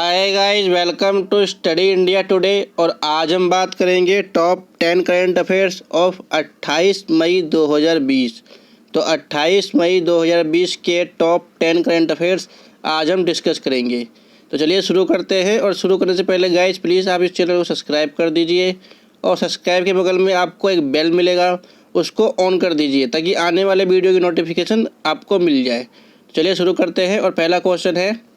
Hi guys, welcome to Study India Today. और आज हम बात करेंगे top 10 current affairs of 28 May 2020। तो 28 मई 2020 के टॉप 10 करंट अफेयर्स आज हम डिस्कस करेंगे। तो चलिए शुरू करते हैं। और शुरू करने से पहले गाइस प्लीज़ आप इस चैनल को सब्सक्राइब कर दीजिए और सब्सक्राइब के बगल में आपको एक बेल मिलेगा, उसको ऑन कर दीजिए ताकि आने वाले वीडियो की नोटिफिकेशन आपको मिल जाए। चलिए शुरू करते हैं। और पहला क्वेश्चन है,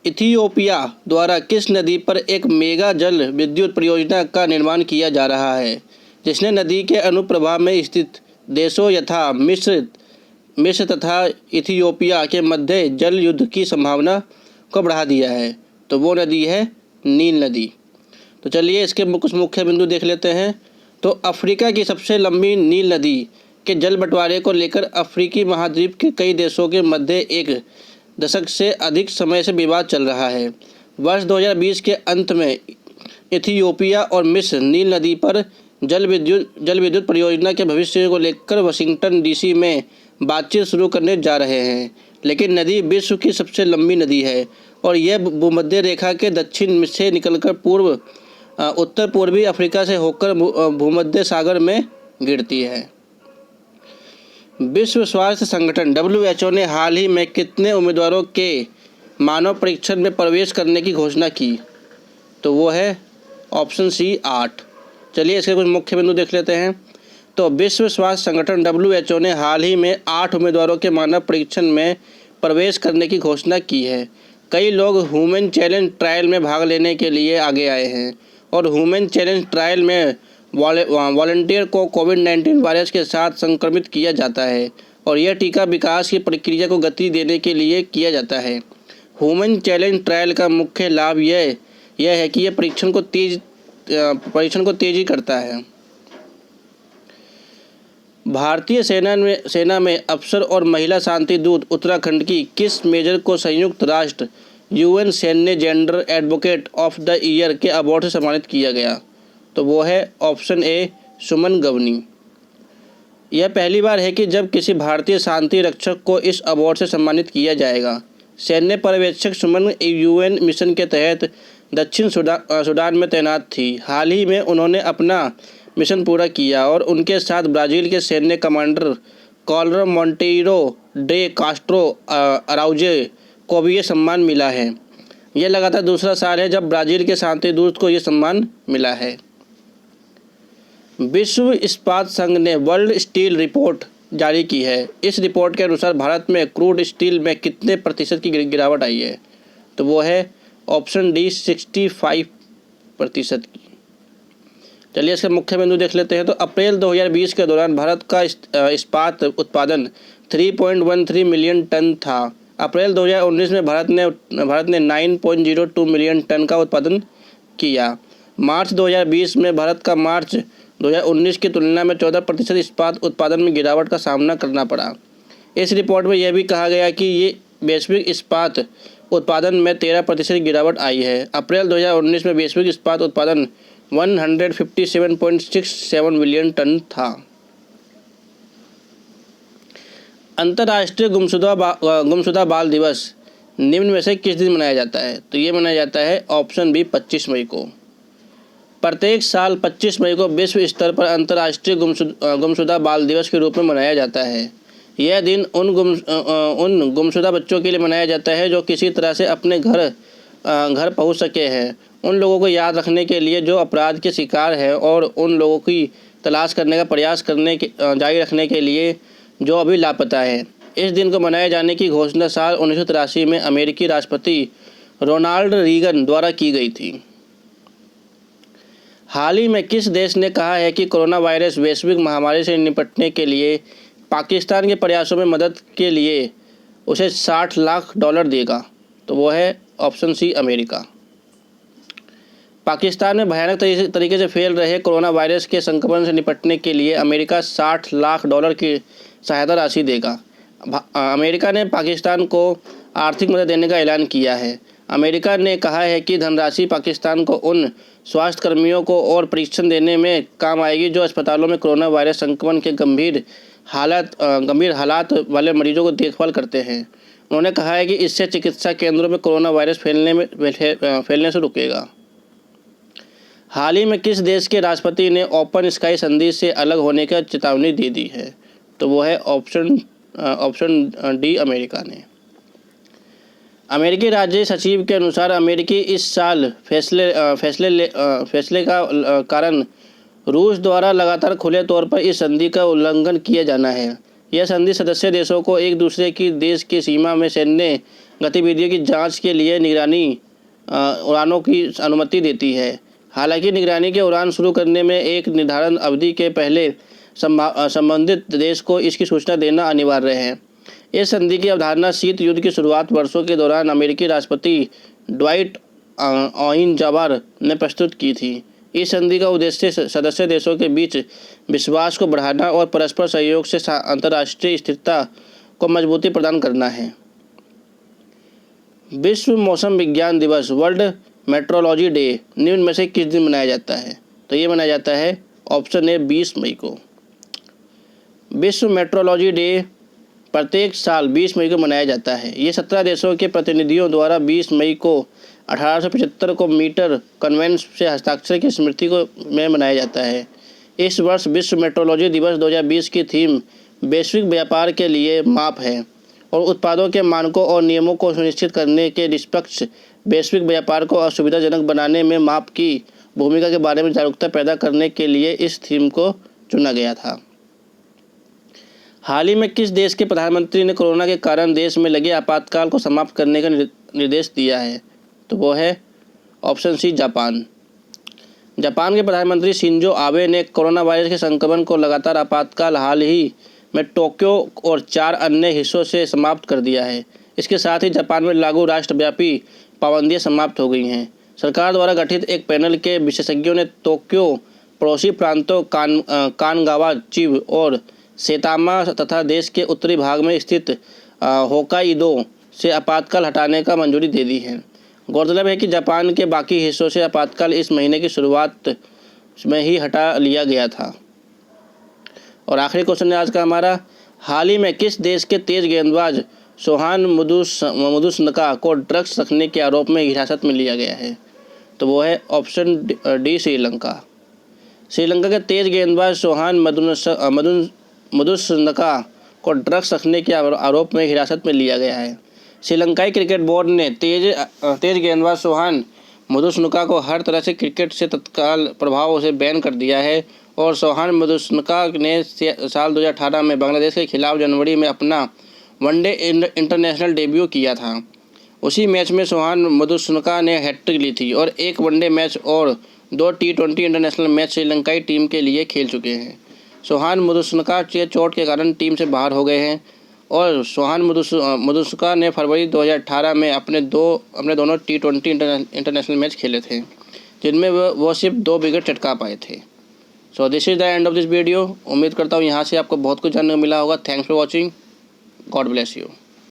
इथियोपिया द्वारा किस नदी पर एक मेगा जल विद्युत परियोजना का निर्माण किया जा रहा है, जिसने नदी के अनुप्रवाह में स्थित देशों यथा मिस्र तथा इथियोपिया के मध्य जल युद्ध की संभावना को बढ़ा दिया है? तो वो नदी है नील नदी। तो चलिए इसके कुछ मुख्य बिंदु देख लेते हैं। तो अफ्रीका की सबसे लंबी नील नदी के जल बंटवारे को लेकर अफ्रीकी महाद्वीप के कई देशों के मध्य एक दशक से अधिक समय से विवाद चल रहा है। वर्ष 2020 के अंत में इथियोपिया और मिस्र नील नदी पर जल विद्युत परियोजना के भविष्य को लेकर वाशिंगटन डीसी में बातचीत शुरू करने जा रहे हैं। लेकिन नदी विश्व की सबसे लंबी नदी है और यह भूमध्य रेखा के दक्षिण से निकलकर उत्तर पूर्वी अफ्रीका से होकर भूमध्य सागर में गिरती है। विश्व स्वास्थ्य संगठन WHO ने हाल ही में कितने उम्मीदवारों के मानव परीक्षण में प्रवेश करने की घोषणा की? तो वो है ऑप्शन सी 8। चलिए इसके कुछ मुख्य बिंदु देख लेते हैं। तो विश्व स्वास्थ्य संगठन WHO ने हाल ही में 8 उम्मीदवारों के मानव परीक्षण में प्रवेश करने की घोषणा की है। कई लोग ह्यूमन चैलेंज ट्रायल में भाग लेने के लिए आगे आए हैं और ह्यूमन चैलेंज ट्रायल में वॉलंटियर को कोविड-19 वायरस के साथ संक्रमित किया जाता है और यह टीका विकास की प्रक्रिया को गति देने के लिए किया जाता है। ह्यूमन चैलेंज ट्रायल का मुख्य लाभ यह है कि यह परीक्षण को तेजी करता है। भारतीय सेना में अफसर और महिला शांति दूत उत्तराखंड की किस मेजर को संयुक्त राष्ट्र UN सैन्य gender advocate of the year के अवार्ड से सम्मानित किया गया? तो वो है ऑप्शन ए सुमन गवनी। यह पहली बार है कि जब किसी भारतीय शांति रक्षक को इस अवार्ड से सम्मानित किया जाएगा। सैन्य पर्यवेक्षक सुमन UN मिशन के तहत दक्षिण सूडान में तैनात थी। हाल ही में उन्होंने अपना मिशन पूरा किया और उनके साथ ब्राज़ील के सैन्य कमांडर कॉलर मोंटेiro डे कास्ट्रो अराउजे को भी ये सम्मान मिला है। यह लगातार दूसरा साल है जब ब्राज़ील के शांति दूत को ये सम्मान मिला है। विश्व इस्पात संघ ने वर्ल्ड स्टील रिपोर्ट जारी की है। इस रिपोर्ट के अनुसार भारत में क्रूड स्टील में कितने प्रतिशत की गिरावट आई है? तो वो है ऑप्शन डी 65% की। चलिए इसका मुख्य बिंदु देख लेते हैं। तो अप्रैल 2020 के दौरान भारत का इस्पात उत्पादन 3.13 मिलियन टन था। अप्रैल 2019 में भारत ने 9.02 मिलियन टन का उत्पादन किया। मार्च 2020 में भारत का मार्च 2019 की तुलना में 14% इस्पात उत्पादन में गिरावट का सामना करना पड़ा। इस रिपोर्ट में यह भी कहा गया कि ये वैश्विक इस्पात उत्पादन में 13% गिरावट आई है। अप्रैल 2019 में वैश्विक इस्पात उत्पादन 157.67 मिलियन टन था। अंतर्राष्ट्रीय गुमशुदा बाल दिवस निम्न में से किस दिन मनाया जाता है? तो ये मनाया जाता है ऑप्शन बी 25 मई को। प्रत्येक साल 25 मई को विश्व स्तर पर अंतर्राष्ट्रीय गुमशुदा बाल दिवस के रूप में मनाया जाता है। यह दिन उन गुमशुदा बच्चों के लिए मनाया जाता है जो किसी तरह से अपने घर पहुंच सके हैं, उन लोगों को याद रखने के लिए जो अपराध के शिकार हैं और उन लोगों की तलाश करने का प्रयास जारी रखने के लिए जो अभी लापता हैं। इस दिन को मनाए जाने की घोषणा साल 1983 में अमेरिकी राष्ट्रपति रोनाल्ड रीगन द्वारा की गई थी। हाल ही में किस देश ने कहा है कि कोरोना वायरस वैश्विक महामारी से निपटने के लिए पाकिस्तान के प्रयासों में मदद के लिए उसे $60 लाख देगा? तो वो है ऑप्शन सी अमेरिका। पाकिस्तान में भयानक तरीके से फैल रहे कोरोना वायरस के संक्रमण से निपटने के लिए अमेरिका $60 लाख की सहायता राशि देगा। अमेरिका ने पाकिस्तान को आर्थिक मदद देने का ऐलान किया है। अमेरिका ने कहा है कि धनराशि पाकिस्तान को उन स्वास्थ्य कर्मियों को और परीक्षण देने में काम आएगी जो अस्पतालों में कोरोना वायरस संक्रमण के गंभीर हालात वाले मरीजों को देखभाल करते हैं। उन्होंने कहा है कि इससे चिकित्सा केंद्रों में कोरोना वायरस फैलने से रुकेगा। हाल ही में किस देश के राष्ट्रपति ने ओपन स्काई संधि से अलग होने की चेतावनी दे दी है? तो वो है ऑप्शन डी, अमेरिका ने। अमेरिकी राज्य सचिव के अनुसार अमेरिकी इस साल फैसले का कारण रूस द्वारा लगातार खुले तौर पर इस संधि का उल्लंघन किया जाना है। यह संधि सदस्य देशों को एक दूसरे की देश की सीमा में सैन्य गतिविधियों की जांच के लिए निगरानी उड़ानों की अनुमति देती है। हालांकि निगरानी के उड़ान शुरू करने में एक निर्धारित अवधि के पहले संबंधित देश को इसकी सूचना देना अनिवार्य है। इस संधि की अवधारणा शीत युद्ध की शुरुआत वर्षों के दौरान अमेरिकी राष्ट्रपति ड्वाइट आइज़नहावर ने प्रस्तुत की थी। इस संधि का उद्देश्य सदस्य देशों के बीच विश्वास को बढ़ाना और परस्पर सहयोग से अंतर्राष्ट्रीय स्थिरता को मजबूती प्रदान करना है। विश्व मौसम विज्ञान दिवस, वर्ल्ड मेट्रोलॉजी डे, निम्न में से किस दिन मनाया जाता है? तो ये मनाया जाता है ऑप्शन ए 20 मई को। विश्व मेट्रोलॉजी डे प्रत्येक साल 20 मई को मनाया जाता है। ये 17 देशों के प्रतिनिधियों द्वारा 20 मई को 1875 को मीटर कन्वेंशन से हस्ताक्षर की स्मृति में मनाया जाता है। इस वर्ष विश्व मेट्रोलॉजी दिवस 2020 की थीम वैश्विक व्यापार के लिए माप है और उत्पादों के मानकों और नियमों को सुनिश्चित करने के निष्पक्ष वैश्विक व्यापार को असुविधाजनक बनाने में माप की भूमिका के बारे में जागरूकता पैदा करने के लिए इस थीम को चुना गया था। हाल ही में किस देश के प्रधानमंत्री ने कोरोना के कारण देश में लगे आपातकाल को समाप्त करने का निर्देश दिया है? तो वो है ऑप्शन सी, जापान। जापान के प्रधानमंत्री शिंजो आबे ने कोरोना वायरस के संक्रमण को लगातार आपातकाल हाल ही में टोक्यो और 4 अन्य हिस्सों से समाप्त कर दिया है। इसके साथ ही जापान में लागू राष्ट्रव्यापी पाबंदियां समाप्त हो गई हैं। सरकार द्वारा गठित एक पैनल के विशेषज्ञों ने टोक्यो, पड़ोसी प्रांतों कानगावा, चिब और सेतामा तथा देश के उत्तरी भाग में स्थित होकाइदो से आपातकाल हटाने का मंजूरी दे दी है। गौरतलब है कि जापान के बाकी हिस्सों से आपातकाल इस महीने की शुरुआत में ही हटा लिया गया था। और आखिरी क्वेश्चन है आज का हमारा, हाल ही में किस देश के तेज गेंदबाज सोहान मुदुसनका को ड्रग्स रखने के आरोप में हिरासत में लिया गया है? तो वो है ऑप्शन डी, श्रीलंका। श्रीलंका के तेज गेंदबाज सोहान मुदुसनका को ड्रग्स रखने के आरोप में हिरासत में लिया गया है। श्रीलंकाई क्रिकेट बोर्ड ने तेज गेंदबाज सोहान मुदुसनका को हर तरह से क्रिकेट से तत्काल प्रभाव से बैन कर दिया है और सोहान मुदुसनका ने साल 2018 में बांग्लादेश के खिलाफ जनवरी में अपना वनडे इंटरनेशनल डेब्यू किया था। उसी मैच में सोहान मुदुसनका ने हैट्रिक ली थी और एक वनडे मैच और 2 T20 इंटरनेशनल मैच श्रीलंकाई टीम के लिए खेल चुके हैं। सोहान मुदुसनका चोट के कारण टीम से बाहर हो गए हैं और सोहान मुदुसनका ने फरवरी 2018 में अपने दोनों T20 इंटरनेशनल मैच खेले थे, जिनमें वो सिर्फ 2 विकेट चटका पाए थे। So this is the end of this video. उम्मीद करता हूँ यहाँ से आपको बहुत कुछ जानने को मिला होगा। Thanks for watching. God bless you.